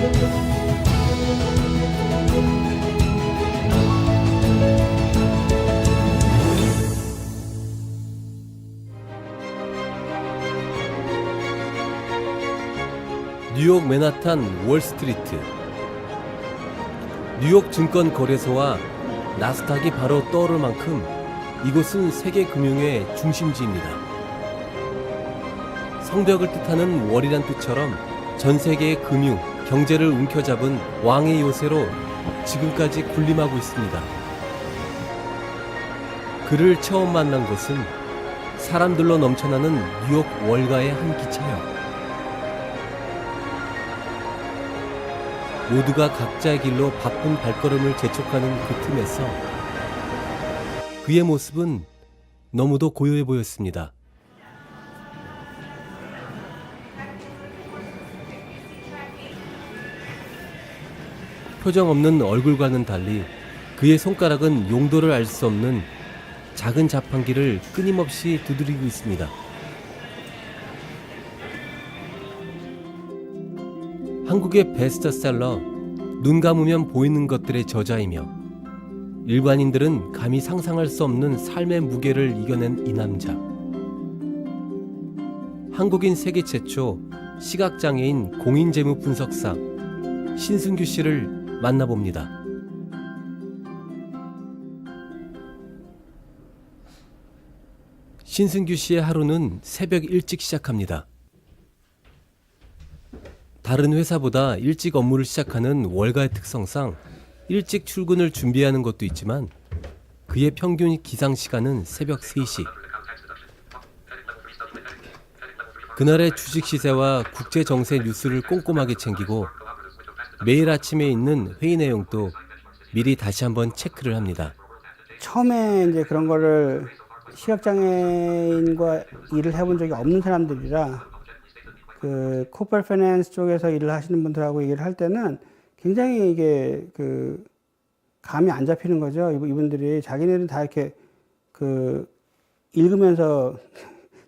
뉴욕 맨하탄 월스트리트. 뉴욕 증권거래소와 나스닥이 바로 떠오를 만큼 이곳은 세계 금융의 중심지입니다. 성벽을 뜻하는 월이란 뜻처럼 전 세계의 금융, 경제를 움켜잡은 왕의 요새로 지금까지 군림하고 있습니다. 그를 처음 만난 곳은 사람들로 넘쳐나는 뉴욕 월가의 한 기차역. 모두가 각자의 길로 바쁜 발걸음을 재촉하는 그 틈에서 그의 모습은 너무도 고요해 보였습니다. 표정 없는 얼굴과는 달리 그의 손가락은 용도를 알 수 없는 작은 자판기를 끊임없이 두드리고 있습니다. 한국의 베스트셀러 눈 감으면 보이는 것들의 저자이며 일반인들은 감히 상상할 수 없는 삶의 무게를 이겨낸 이 남자. 한국인 세계 최초 시각장애인 공인재무분석사 신승규 씨를 만나봅니다. 신승규 씨의 하루는 새벽 일찍 시작합니다. 다른 회사보다 일찍 업무를 시작하는 월가의 특성상 일찍 출근을 준비하는 것도 있지만 그의 평균 기상 시간은 새벽 3시. 그날의 주식 시세와 국제 정세 뉴스를 꼼꼼하게 챙기고 매일 아침에 있는 회의 내용도 미리 다시 한번 체크를 합니다. 처음에 이제 그런 거를 시각장애인과 일을 해본 적이 없는 사람들이라 그 코퍼레이트 파이낸스 쪽에서 일을 하시는 분들하고 얘기를 할 때는 굉장히 이게 그 감이 안 잡히는 거죠. 이분들이 자기네들은 다 이렇게 그 읽으면서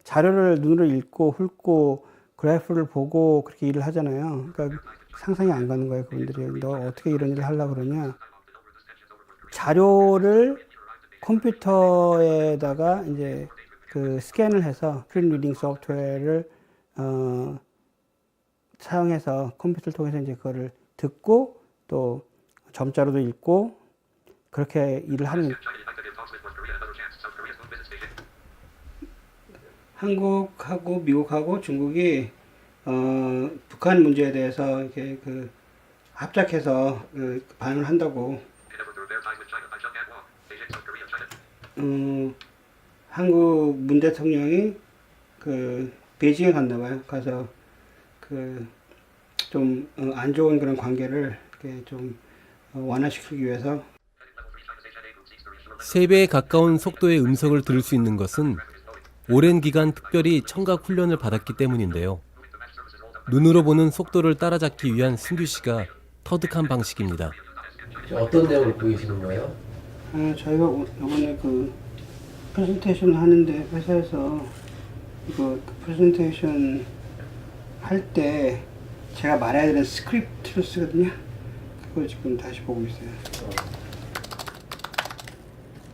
자료를 눈으로 읽고 훑고 그래프를 보고 그렇게 일을 하잖아요. 그러니까 상상이 안 가는 거예요. 그분들이 너 어떻게 이런 일을 하려고 그러냐. 자료를 컴퓨터에다가 이제 그 스캔을 해서 스크린 리딩 소프트웨어를 사용해서 컴퓨터를 통해서 이제 그거를 듣고 또 점자로도 읽고 그렇게 일을 하는. 한국하고 미국하고 중국이 북한 문제에 대해서 이렇게 그 합작해서 반응을 한다고. 한국 문 대통령이 그 베이징에 갔나 봐요. 가서 그 좀 안 좋은 그런 관계를 이렇게 좀 완화시키기 위해서. 3배에 가까운 속도의 음성을 들을 수 있는 것은 오랜 기간 특별히 청각 훈련을 받았기 때문인데요. 눈으로 보는 속도를 따라잡기 위한 승규 씨가 터득한 방식입니다. 어떤 내용을 보이시는 거예요? 저희가 이번에 그 프레젠테이션 하는데 회사에서 이거 프레젠테이션 할 때 제가 말해야 되는 스크립트를 쓰거든요. 그걸 지금 다시 보고 있어요.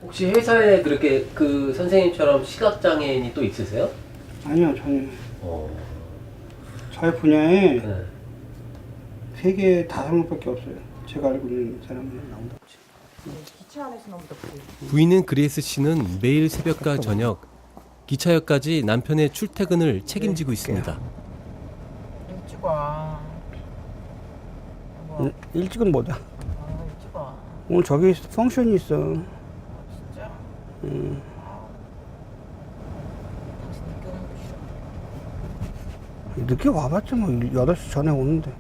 혹시 회사에 그렇게 그 선생님처럼 시각장애인이 또 있으세요? 아니요, 전혀. 저희 분야에 네. 세계 5명밖에 없어요. 제가 알고 있는 사람은 나온다. 기차 안에서 너무 덥지. 부인인 그레이스 씨는 매일 새벽과 저녁, 기차역까지 남편의 출퇴근을 책임지고 있습니다. 일찍 와. 일찍은 뭐다. 일찍 와. 오늘 저기 펑션이 있어. 진짜? 당신 늦게 오는 거 싫어. 늦게 와봤자 뭐 8시 전에 오는데.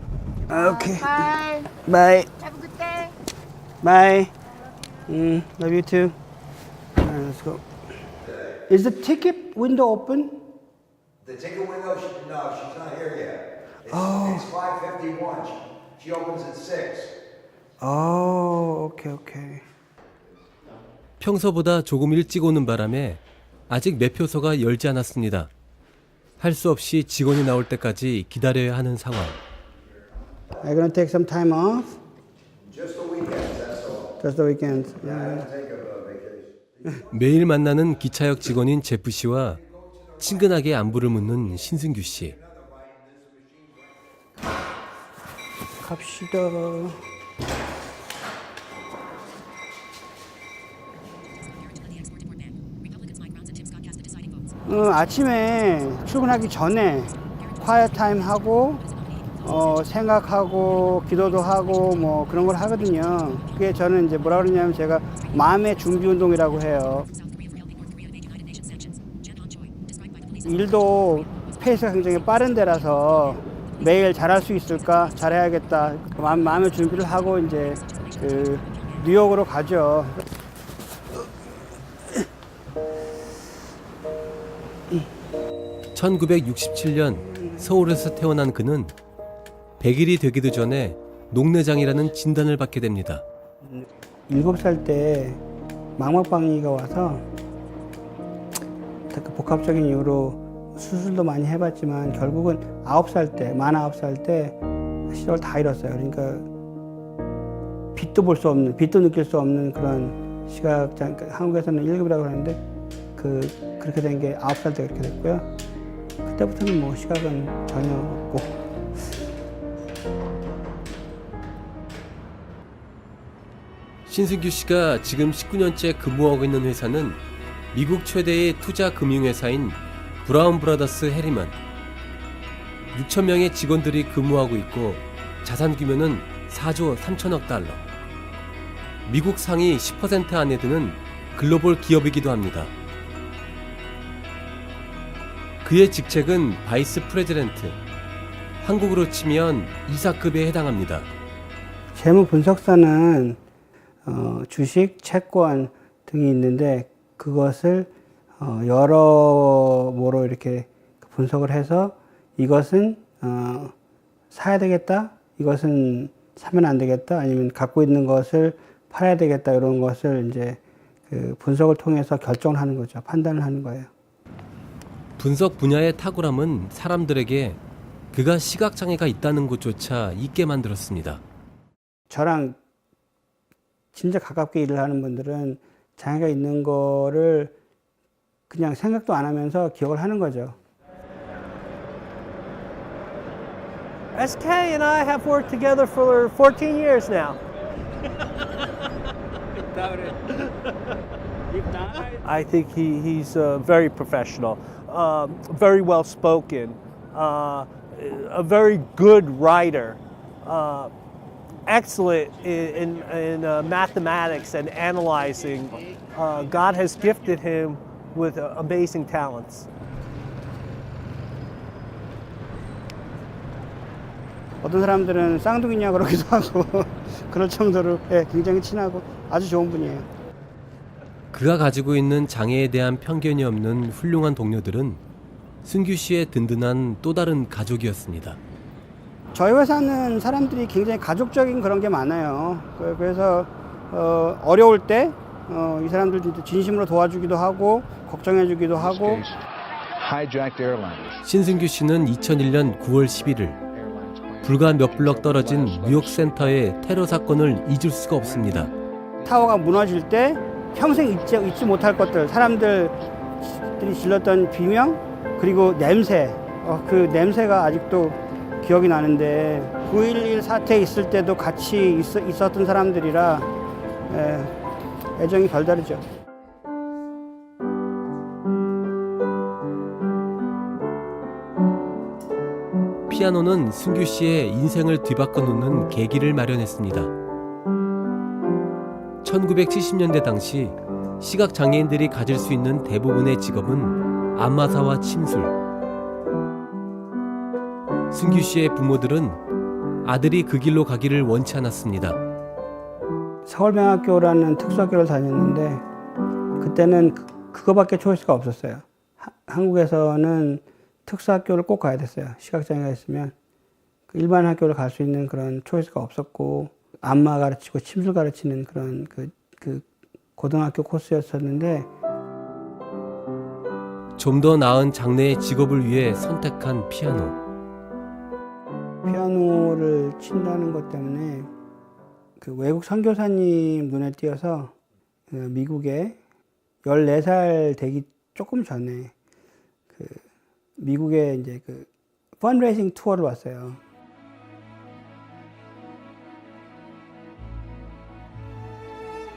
오케이. Bye. 바이. Have a good day. 바이. Love you too. Let's go. Is the ticket window open? The ticket window, no, she's not here yet. It's 5:51. She opens at 6. 오케이. 평소보다 조금 일찍 오는 바람에 아직 매표소가 열지 않았습니다. 할 수 없이 직원이 나올 때까지 기다려야 하는 상황. Are you gonna take some time off? Just the weekends, that's all. Just the weekends. I Yeah. don't take a vacation. 매일 만나는 기차역 직원인 제프 씨와 친근하게 안부를 묻는 신승규 씨. 갑시다. 아침에 출근하기 전에 quiet time 하고 생각하고 기도도 하고 뭐 그런 걸 하거든요. 그게 저는 이제 뭐라 그러냐면 제가 마음의 준비 운동이라고 해요. 일도 페이스가 굉장히 빠른 데라서 매일 잘할 수 있을까? 잘해야겠다. 마음의 준비를 하고 이제 그 뉴욕으로 가죠. (1967년) 서울에서 태어난 그는 100일이 되기도 전에 녹내장이라는 진단을 받게 됩니다. 7살 때 망막박리가 와서 그 복합적인 이유로 수술도 많이 해봤지만 결국은 만 9살 때 시력을 다 잃었어요. 그러니까 빛도 볼 수 없는, 빛도 느낄 수 없는 그런 시각장, 한국에서는 1급이라고 하는데 그렇게 된 게 9살 때 그렇게 됐고요. 그때부터는 뭐 시각은 전혀 없고. 신승규 씨가 지금 19년째 근무하고 있는 회사는 미국 최대의 투자 금융회사인 브라운 브라더스 해리먼. 6,000명의 직원들이 근무하고 있고 자산 규모는 4조 3천억 달러. 미국 상위 10% 안에 드는 글로벌 기업이기도 합니다. 그의 직책은 바이스 프레지던트, 한국으로 치면 이사급에 해당합니다. 재무 분석사는 주식, 채권 등이 있는데 그것을 여러모로 이렇게 분석을 해서 이것은 사야 되겠다, 이것은 사면 안 되겠다, 아니면 갖고 있는 것을 팔아야 되겠다, 이런 것을 이제 그 분석을 통해서 결정을 하는 거죠. 판단을 하는 거예요. 분석 분야의 탁월함은 사람들에게 그가 시각장애가 있다는 것조차 잊게 만들었습니다. 저랑 진짜 가깝게 일을 하는 분들은 장애가 있는 거를 그냥 생각도 안 하면서 기억을 하는 거죠. SK and I have worked together for 14 years now. I think he's very professional, very well spoken, a very good writer, excellent in mathematics and analyzing. God has gifted him with amazing talents. 어떤 사람들은 쌍둥이냐 그러기도 하고 그럴 정도로 굉장히 친하고 아주 좋은 분이에요. 그가 가지고 있는 장애에 대한 편견이 없는 훌륭한 동료들은 승규 씨의 든든한 또 다른 가족이었습니다. 저희 회사는 사람들이 굉장히 가족적인 그런 게 많아요. 그래서 어려울 때 이 사람들도 진심으로 도와주기도 하고 걱정해주기도 하고. 신승규 씨는 2001년 9월 11일 불과 몇 블럭 떨어진 뉴욕 센터의 테러 사건을 잊을 수가 없습니다. 타워가 무너질 때 평생 잊지 못할 것들, 사람들이 질렀던 비명, 그리고 냄새, 그 냄새가 아직도 기억이 나는데 9.11 사태 있을 때도 같이 있었던 사람들이라 애정이 별다르죠. 피아노는 승규 씨의 인생을 뒤바꿔 놓는 계기를 마련했습니다. 1970년대 당시 시각장애인들이 가질 수 있는 대부분의 직업은 안마사와 침술. 승규 씨의 부모들은 아들이 그 길로 가기를 원치 않았습니다. 서울명학교라는 특수학교를 다녔는데 그때는 그거밖에 초이스가 없었어요. 한국에서는 특수학교를 꼭 가야 됐어요. 시각장애가 있으면. 일반 학교를 갈 수 있는 그런 초이스가 없었고 안마 가르치고 침술 가르치는 그런 그 고등학교 코스였었는데 좀 더 나은 장래의 직업을 위해 선택한 피아노. 피아노를 친다는 것 때문에 그 외국 선교사님 눈에 띄어서 그 미국에 14살 되기 조금 전에 그 미국에 이제 그 펀드레이싱 투어를 왔어요.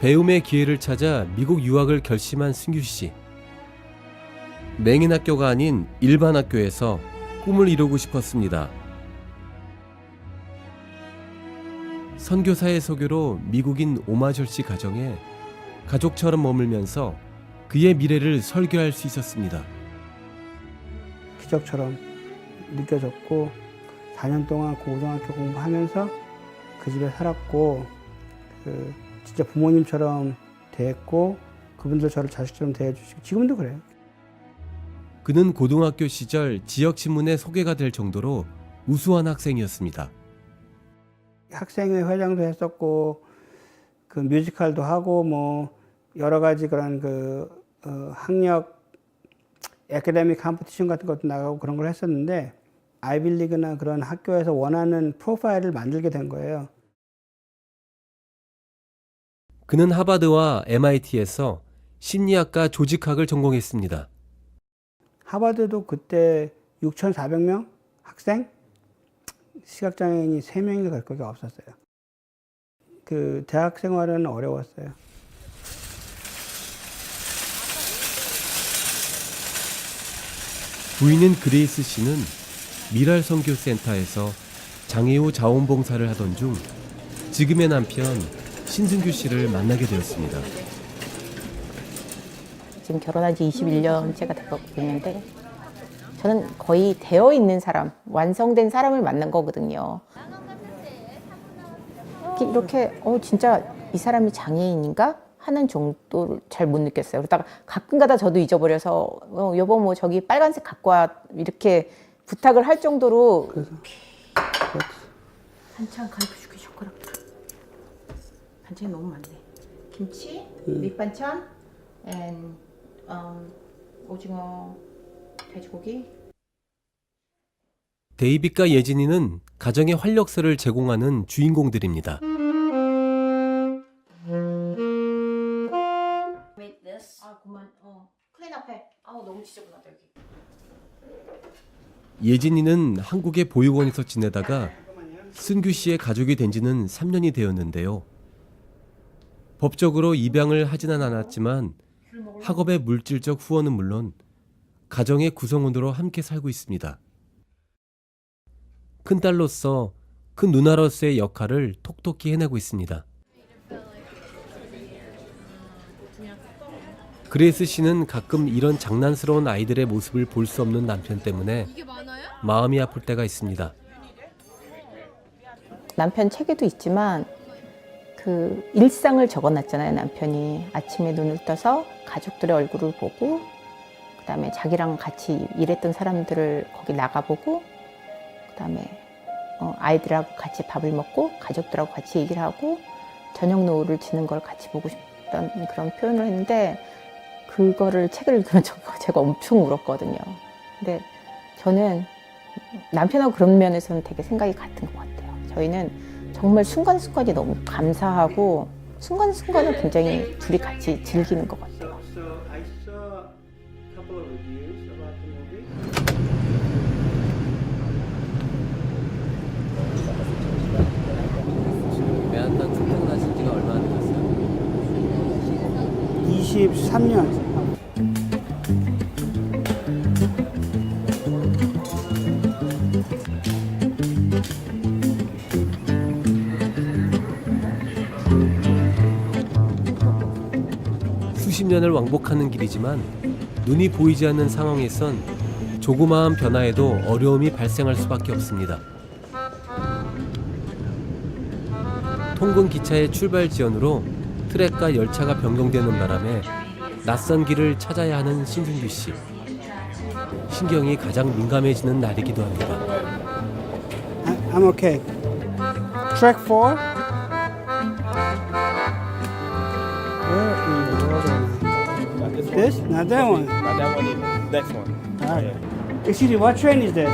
배움의 기회를 찾아 미국 유학을 결심한 승규 씨. 맹인 학교가 아닌 일반 학교에서 꿈을 이루고 싶었습니다. 선교사의 소교로 미국인 오마졸 씨 가정에 가족처럼 머물면서 그의 미래를 설계할 수 있었습니다. 기적처럼 느껴졌고 4년 동안 고등학교 공부하면서 그 집에 살았고 그 진짜 부모님처럼 대했고 그분들 저를 자식처럼 대해주시고 지금도 그래요. 그는 고등학교 시절 지역신문에 소개가 될 정도로 우수한 학생이었습니다. 학생회 회장도 했었고 그 뮤지컬도 하고 뭐 여러 가지 그런 그 학력 애카데믹 컴피티션 같은 것도 나가고 그런 걸 했었는데 아이빌리그나 그런 학교에서 원하는 프로파일을 만들게 된 거예요. 그는 하버드와 MIT에서 심리학과 조직학을 전공했습니다. 하버드도 그때 6,400명 학생? 시각장애인이 3명인가 갈 거가 없었어요. 그 대학 생활은 어려웠어요. 부인인 그레이스 씨는 미랄 선교센터에서 장애우 자원봉사를 하던 중 지금의 남편 신승규 씨를 만나게 되었습니다. 지금 결혼한 지 21년째가 됐는데 저는 거의 되어 있는 사람, 완성된 사람을 만난 거거든요. 이렇게 진짜 이 사람이 장애인인가 하는 정도를 잘 못 느꼈어요. 그러다가 가끔가다 저도 잊어버려서 여보 뭐 저기 빨간색 갖고 와 이렇게 부탁을 할 정도로 반찬 가르쳐주기 젓가락들 반찬이 너무 많네. 김치, 밑반찬, 오징어, 돼지고기. 데이빗과 예진이는 가정의 활력소를 제공하는 주인공들입니다. 아 그만. 클린 앞에. 너무 지저분하다 여기. 예진이는 한국의 보육원에서 지내다가 승규 씨의 가족이 된 지는 3년이 되었는데요. 법적으로 입양을 하지는 않았지만 학업의 물질적 후원은 물론 가정의 구성원으로 함께 살고 있습니다. 큰딸로서 큰 누나로서의 역할을 톡톡히 해내고 있습니다. 그레이스 씨는 가끔 이런 장난스러운 아이들의 모습을 볼 수 없는 남편 때문에 마음이 아플 때가 있습니다. 남편 책에도 있지만 그 일상을 적어놨잖아요. 남편이 아침에 눈을 떠서 가족들의 얼굴을 보고 그다음에 자기랑 같이 일했던 사람들을 거기 나가보고 그다음에 아이들하고 같이 밥을 먹고 가족들하고 같이 얘기를 하고 저녁 노을을 지는 걸 같이 보고 싶던 그런 표현을 했는데 그거를 책을 읽으면 제가 엄청 울었거든요. 근데 저는 남편하고 그런 면에서는 되게 생각이 같은 것 같아요. 저희는 정말 순간순간이 너무 감사하고 순간순간을 굉장히 둘이 같이 즐기는 것 같아요. 매한탄 출퇴근하신 지가 얼마나 되셨어요? 23년. 수십 년을 왕복하는 길이지만 눈이 보이지 않는 상황에선 조그마한 변화에도 어려움이 발생할 수밖에 없습니다. 통근 기차의 출발 지연으로 트랙과 열차가 변경되는 바람에 낯선 길을 찾아야 하는 신승규 씨. 신경이 가장 민감해지는 날이기도 합니다. I'm okay. Track 4. Where in the world am I? This? Not that one. Not that one either. Next one. All right. Excuse me, what train is this?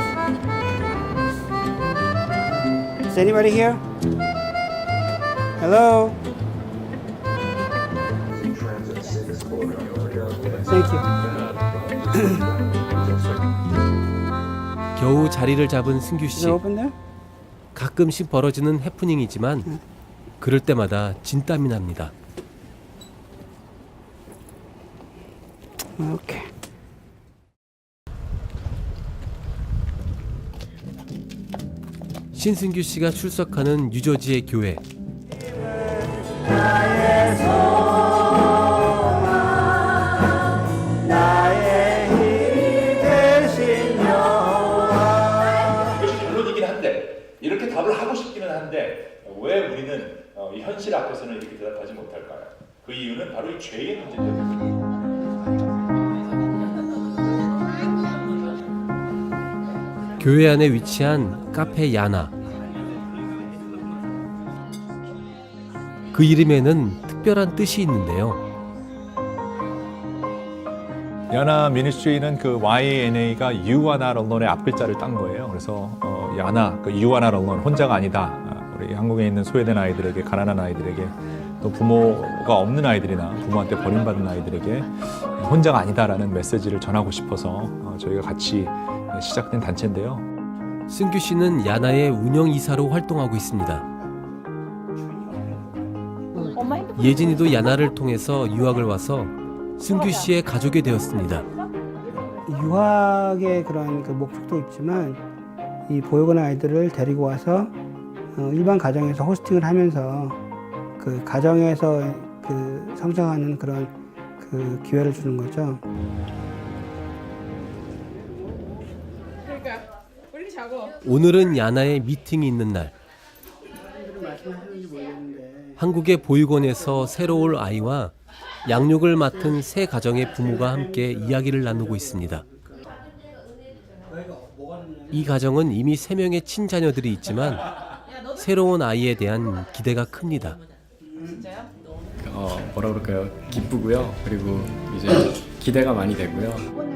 anybody here? Hello? Thank you. 겨우 자리를 잡은 승규 Is 씨. it open there? 가끔씩 벌어지는 해프닝이지만 그럴 때마다 진땀이 납니다. Okay. 신승규 씨가 출석하는 뉴저지의 교회. 이것이 결론이긴 한데 이렇게 답을 하고 싶기는 한데 왜 우리는 이 현실 앞에서는 이렇게 대답하지 못할까요? 그 이유는 바로 이 죄의 문제 때문입니다. 교회 안에 위치한 카페 야나. 그 이름에는 특별한 뜻이 있는데요. 야나 미니스트리는 그 YNA가 You are not alone의 앞글자를 딴 거예요. 그래서 야나, 그 You are not alone, 혼자가 아니다. 우리 한국에 있는 소외된 아이들에게, 가난한 아이들에게, 또 부모가 없는 아이들이나 부모한테 버림받은 아이들에게 혼자가 아니다라는 메시지를 전하고 싶어서 저희가 같이 시작된 단체인데요. 승규 씨는 야나의 운영이사로 활동하고 있습니다. 예진이도 야나를 통해서 유학을 와서 승규 씨의 가족이 되었습니다. 유학의 그런 그 목적도 있지만 이 보육원 아이들을 데리고 와서 일반 가정에서 호스팅을 하면서 그 가정에서 그 성장하는 그런 그 기회를 주는 거죠. 오늘은 야나의 미팅이 있는 날. 한국의 보육원에서 새로 올 아이와 양육을 맡은 세 가정의 부모가 함께 이야기를 나누고 있습니다. 이 가정은 이미 3명의 친자녀들이 있지만 새로운 아이에 대한 기대가 큽니다. 뭐라 그럴까요? 기쁘고요. 그리고 이제 기대가 많이 되고요.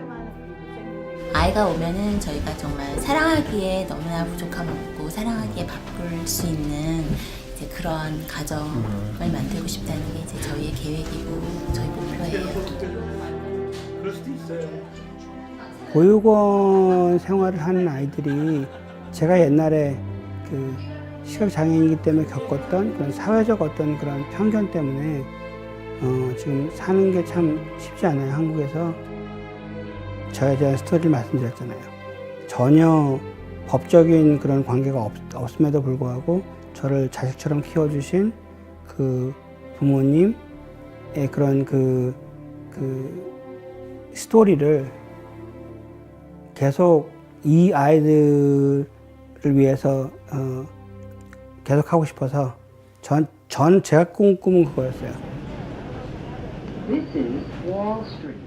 아이가 오면은 저희가 정말 사랑하기에 너무나 부족함 없고 사랑하기에 바쁠 수 있는 이제 그런 가정을 만들고 싶다는 게 이제 저희의 계획이고 저희 목표예요. 그럴 수도 있어요. 보육원 생활을 하는 아이들이 제가 옛날에 그 시각 장애인이기 때문에 겪었던 그런 사회적 어떤 그런 편견 때문에 지금 사는 게 참 쉽지 않아요, 한국에서. 저에 대한 스토리를 말씀드렸잖아요. 전혀 법적인 그런 관계가 없음에도 불구하고 저를 자식처럼 키워주신 그 부모님의 그런 그 스토리를 계속 이 아이들을 위해서 계속 하고 싶어서 제가 꿈은 그거였어요. This is Wall Street.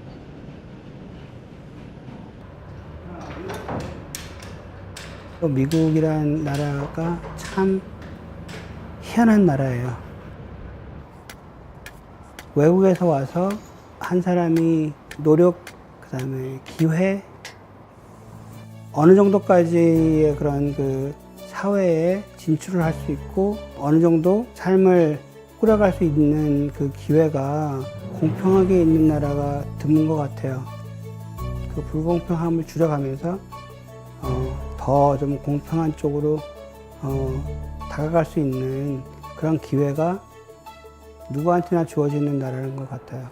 미국이란 나라가 참 희한한 나라예요. 외국에서 와서 한 사람이 노력, 그 다음에 기회, 어느 정도까지의 그런 그 사회에 진출을 할 수 있고 어느 정도 삶을 꾸려갈 수 있는 그 기회가 공평하게 있는 나라가 드문 것 같아요. 그 불공평함을 줄여가면서 더 좀 공평한 쪽으로 다가갈 수 있는 그런 기회가 누구한테나 주어지는 나라인 것 같아요.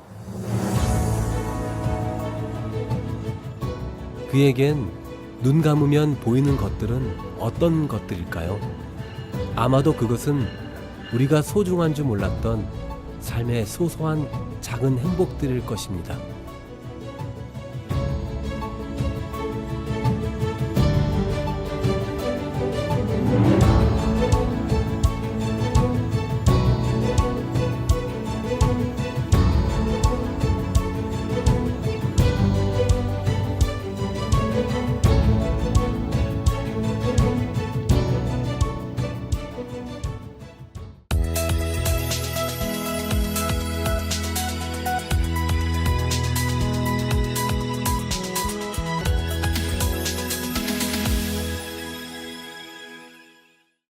그에겐 눈 감으면 보이는 것들은 어떤 것들일까요? 아마도 그것은 우리가 소중한 줄 몰랐던 삶의 소소한 작은 행복들일 것입니다.